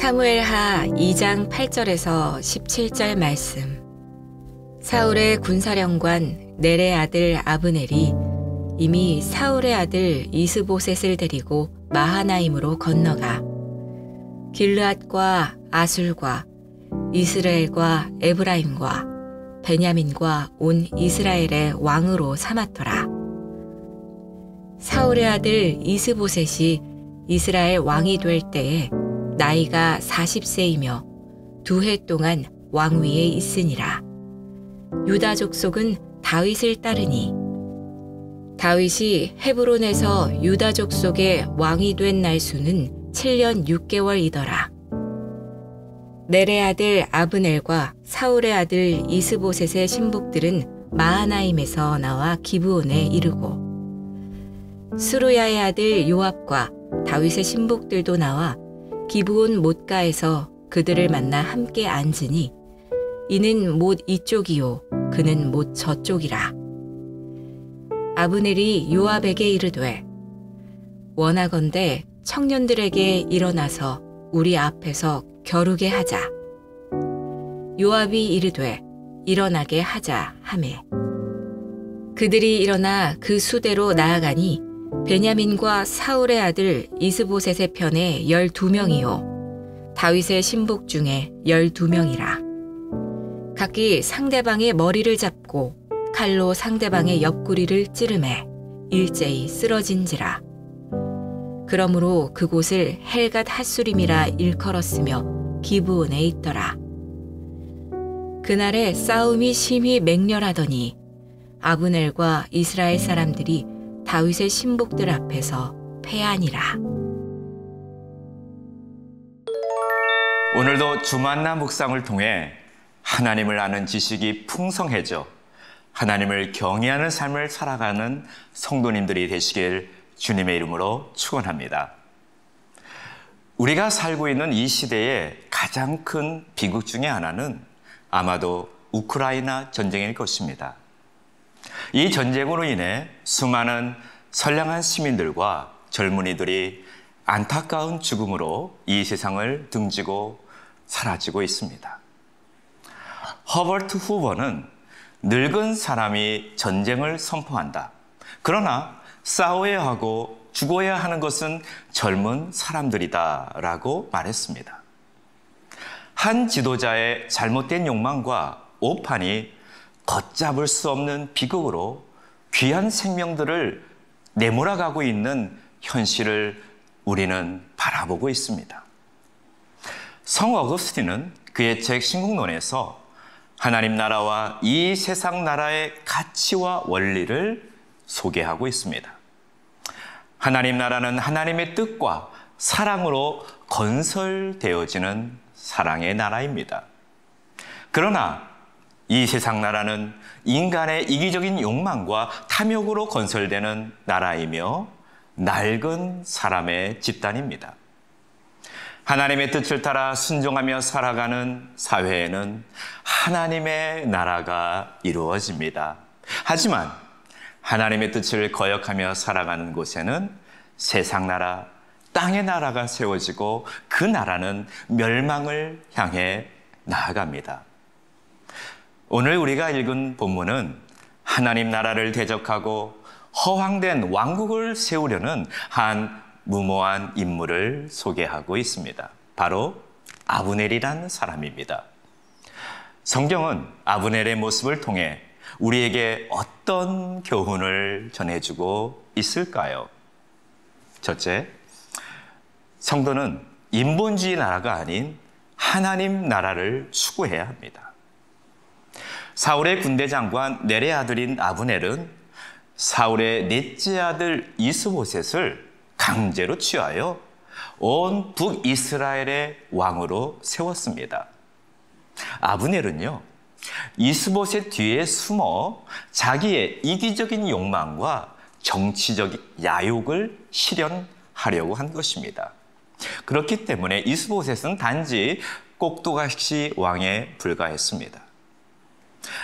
사무엘하 2장 8절에서 17절 말씀. 사울의 군사령관 넬의 아들 아브넬이 이미 사울의 아들 이스보셋을 데리고 마하나임으로 건너가 길르앗과 아술과 이스라엘과 에브라임과 베냐민과 온 이스라엘의 왕으로 삼았더라. 사울의 아들 이스보셋이 이스라엘 왕이 될 때에 나이가 40세이며 2해 동안 왕위에 있으니라. 유다 족속은 다윗을 따르니 다윗이 헤브론에서 유다 족속의 왕이 된 날수는 7년 6개월이더라. 넬의 아들 아브넬과 사울의 아들 이스보셋의 신복들은 마하나임에서 나와 기브온에 이르고 스루야의 아들 요압과 다윗의 신복들도 나와 기브온 못가에서 그들을 만나 함께 앉으니 이는 못 이쪽이요 그는 못 저쪽이라. 아브넬이 요압에게 이르되 원하건대 청년들에게 일어나서 우리 앞에서 겨루게 하자. 요압이 이르되 일어나게 하자 하매 그들이 일어나 그 수대로 나아가니 베냐민과 사울의 아들 이스보셋의 편에 12명이요 다윗의 신복 중에 12명이라. 각기 상대방의 머리를 잡고 칼로 상대방의 옆구리를 찌르매 일제히 쓰러진지라. 그러므로 그곳을 헬갓 핫수림이라 일컬었으며 기브온에 있더라. 그날에 싸움이 심히 맹렬하더니 아브넬과 이스라엘 사람들이 다윗의 신복들 앞에서 패하니라. 오늘도 주만나 묵상을 통해 하나님을 아는 지식이 풍성해져 하나님을 경외하는 삶을 살아가는 성도님들이 되시길 주님의 이름으로 축원합니다. 우리가 살고 있는 이 시대의 가장 큰 비극 중에 하나는 아마도 우크라이나 전쟁일 것입니다. 이 전쟁으로 인해 수많은 선량한 시민들과 젊은이들이 안타까운 죽음으로 이 세상을 등지고 사라지고 있습니다. 허버트 후버는 늙은 사람이 전쟁을 선포한다. 그러나 싸워야 하고 죽어야 하는 것은 젊은 사람들이다 라고 말했습니다. 한 지도자의 잘못된 욕망과 오판이 걷잡을 수 없는 비극으로 귀한 생명들을 내몰아가고 있는 현실을 우리는 바라보고 있습니다. 성 어거스틴은 그의 책 신국론에서 하나님 나라와 이 세상 나라의 가치와 원리를 소개하고 있습니다. 하나님 나라는 하나님의 뜻과 사랑으로 건설되어지는 사랑의 나라입니다. 그러나 이 세상 나라는 인간의 이기적인 욕망과 탐욕으로 건설되는 나라이며 낡은 사람의 집단입니다. 하나님의 뜻을 따라 순종하며 살아가는 사회에는 하나님의 나라가 이루어집니다. 하지만 하나님의 뜻을 거역하며 살아가는 곳에는 세상 나라, 땅의 나라가 세워지고 그 나라는 멸망을 향해 나아갑니다. 오늘 우리가 읽은 본문은 하나님 나라를 대적하고 허황된 왕국을 세우려는 한 무모한 인물을 소개하고 있습니다. 바로 아브넬이라는 사람입니다. 성경은 아브넬의 모습을 통해 우리에게 어떤 교훈을 전해주고 있을까요? 첫째, 성도는 인본주의 나라가 아닌 하나님 나라를 추구해야 합니다. 사울의 군대 장관 넬의 아들인 아브넬은 사울의 넷째 아들 이스보셋을 강제로 취하여 온 북이스라엘의 왕으로 세웠습니다. 아브넬은요, 이스보셋 뒤에 숨어 자기의 이기적인 욕망과 정치적 야욕을 실현하려고 한 것입니다. 그렇기 때문에 이스보셋은 단지 꼭두각시 왕에 불과했습니다.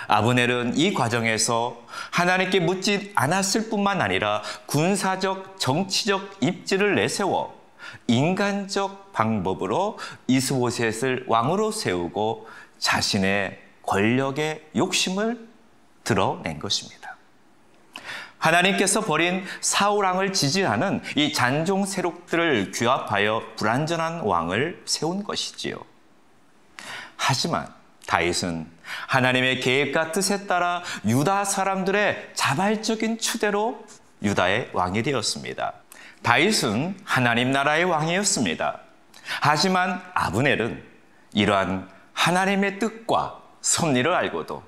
아브넬은 이 과정에서 하나님께 묻지 않았을 뿐만 아니라 군사적, 정치적 입지를 내세워 인간적 방법으로 이스보셋을 왕으로 세우고 자신의 권력의 욕심을 드러낸 것입니다. 하나님께서 버린 사울 왕을 지지하는 이 잔종 세력들을 규합하여 불완전한 왕을 세운 것이지요. 하지만 다윗은 하나님의 계획과 뜻에 따라 유다 사람들의 자발적인 추대로 유다의 왕이 되었습니다. 다윗은 하나님 나라의 왕이었습니다. 하지만 아브넬은 이러한 하나님의 뜻과 섭리를 알고도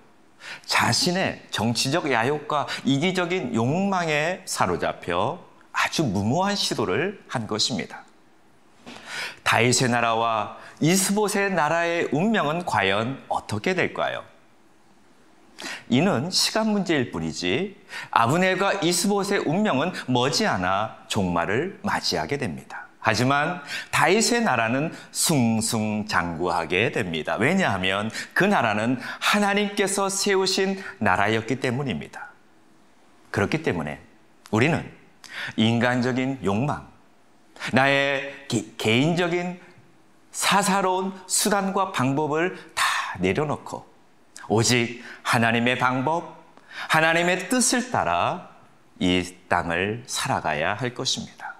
자신의 정치적 야욕과 이기적인 욕망에 사로잡혀 아주 무모한 시도를 한 것입니다. 다윗의 나라와 이스보셋의 나라의 운명은 과연 어떻게 될까요? 이는 시간 문제일 뿐이지 아브넬과 이스보셋의 운명은 머지않아 종말을 맞이하게 됩니다. 하지만 다윗의 나라는 승승장구하게 됩니다. 왜냐하면 그 나라는 하나님께서 세우신 나라였기 때문입니다. 그렇기 때문에 우리는 인간적인 욕망, 나의 개인적인 사사로운 수단과 방법을 다 내려놓고 오직 하나님의 방법, 하나님의 뜻을 따라 이 땅을 살아가야 할 것입니다.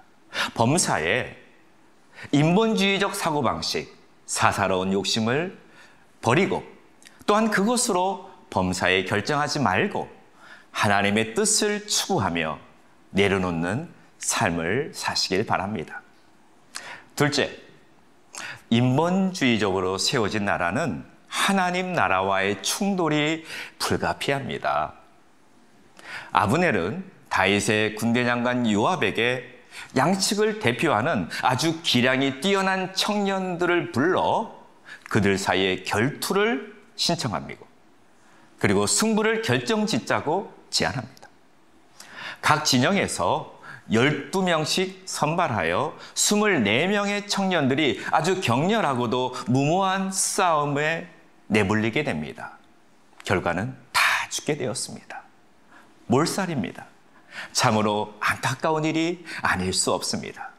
범사에 인본주의적 사고방식, 사사로운 욕심을 버리고 또한 그것으로 범사에 결정하지 말고 하나님의 뜻을 추구하며 내려놓는 삶을 사시길 바랍니다. 둘째, 인본주의적으로 세워진 나라는 하나님 나라와의 충돌이 불가피합니다. 아브넬은 다윗의 군대 장관 요압에게 양측을 대표하는 아주 기량이 뛰어난 청년들을 불러 그들 사이에 결투를 신청합니다. 그리고 승부를 결정짓자고 제안합니다. 각 진영에서 12명씩 선발하여 24명의 청년들이 아주 격렬하고도 무모한 싸움에 내몰리게 됩니다. 결과는 다 죽게 되었습니다. 몰살입니다. 참으로 안타까운 일이 아닐 수 없습니다.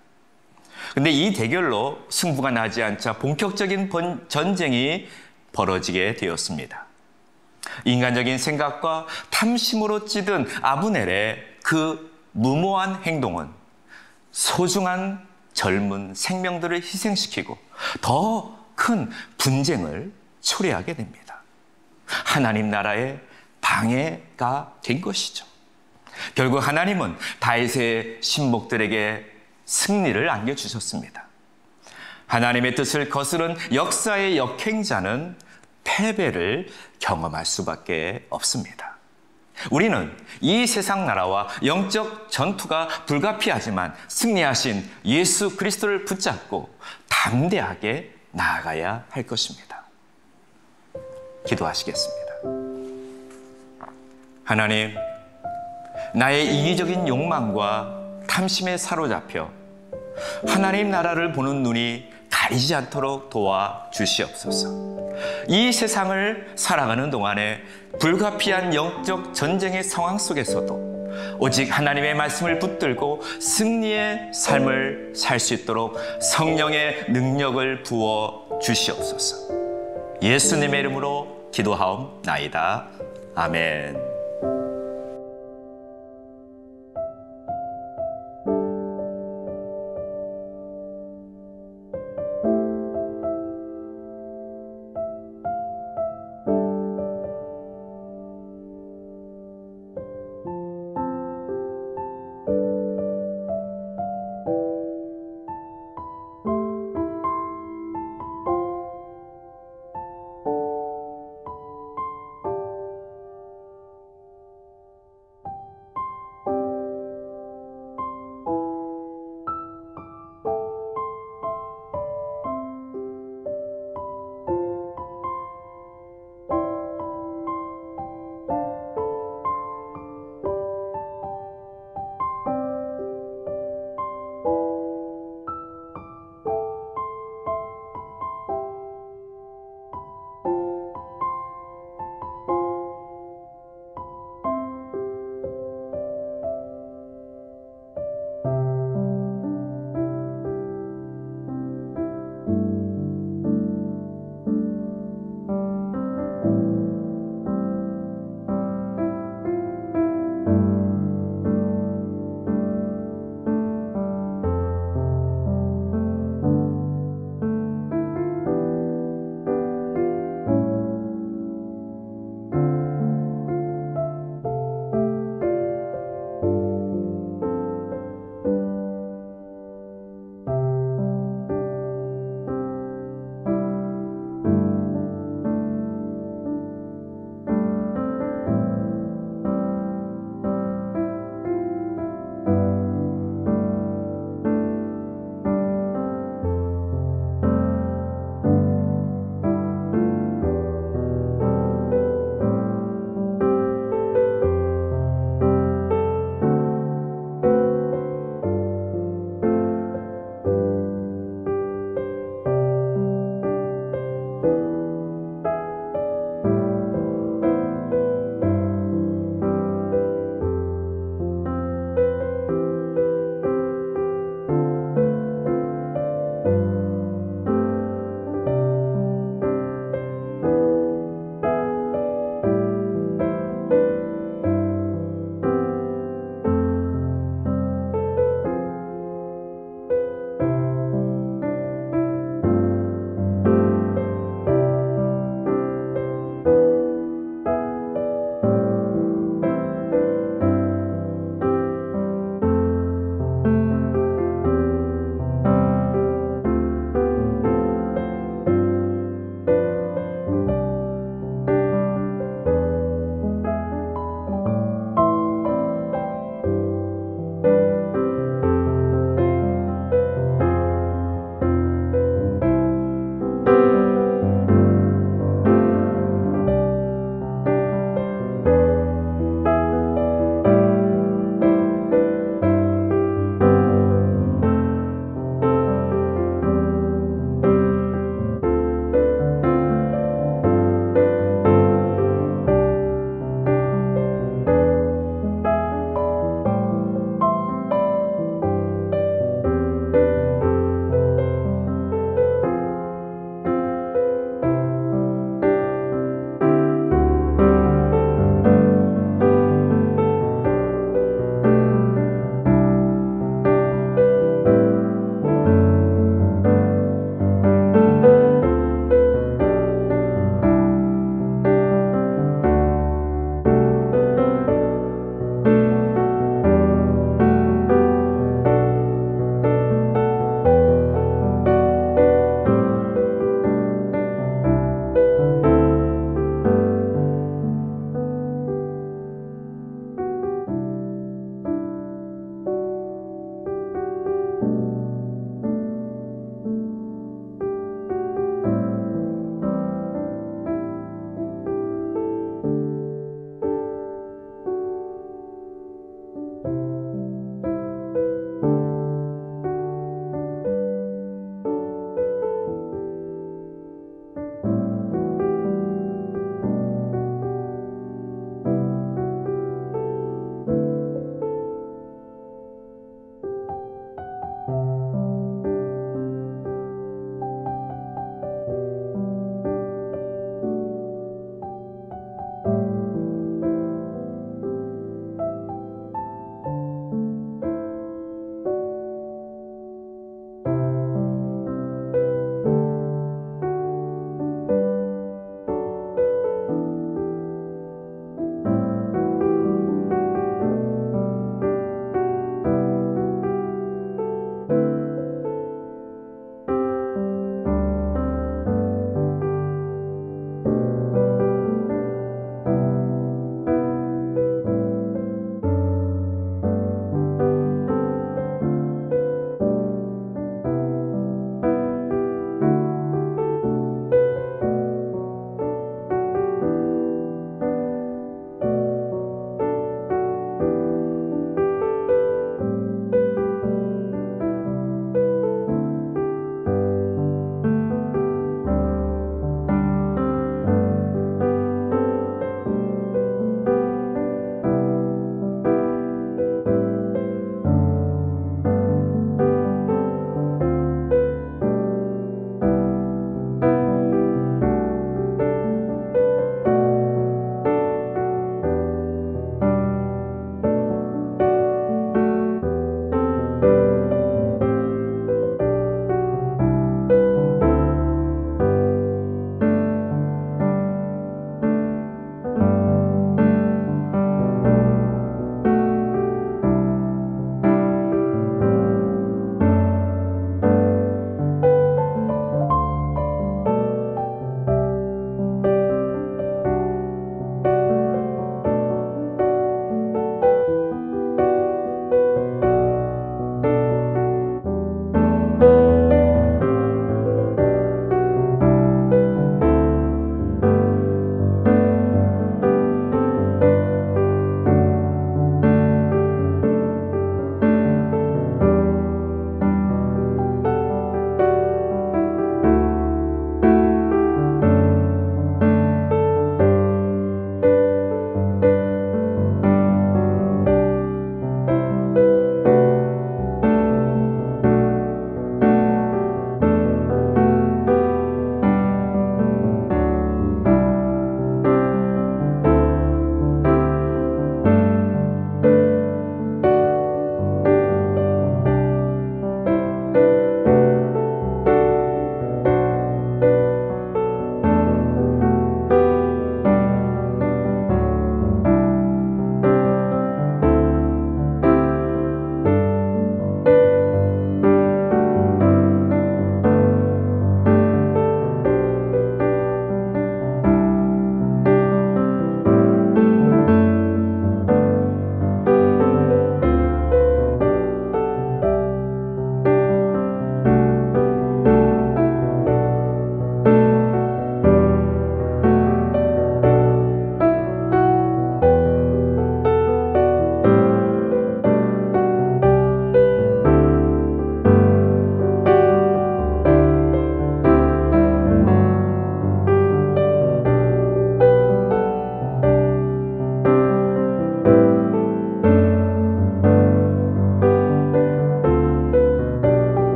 그런데 이 대결로 승부가 나지 않자 본격적인 전쟁이 벌어지게 되었습니다. 인간적인 생각과 탐심으로 찌든 아브넬의 그 무모한 행동은 소중한 젊은 생명들을 희생시키고 더 큰 분쟁을 초래하게 됩니다. 하나님 나라의 방해가 된 것이죠. 결국 하나님은 다윗의 신복들에게 승리를 안겨주셨습니다. 하나님의 뜻을 거스른 역사의 역행자는 패배를 경험할 수밖에 없습니다. 우리는 이 세상 나라와 영적 전투가 불가피하지만 승리하신 예수 그리스도를 붙잡고 담대하게 나아가야 할 것입니다. 기도하시겠습니다. 하나님, 나의 이기적인 욕망과 탐심에 사로잡혀 하나님 나라를 보는 눈이 가리지 않도록 도와주시옵소서. 이 세상을 살아가는 동안에 불가피한 영적 전쟁의 상황 속에서도 오직 하나님의 말씀을 붙들고 승리의 삶을 살 수 있도록 성령의 능력을 부어 주시옵소서. 예수님의 이름으로 기도하옵나이다. 아멘.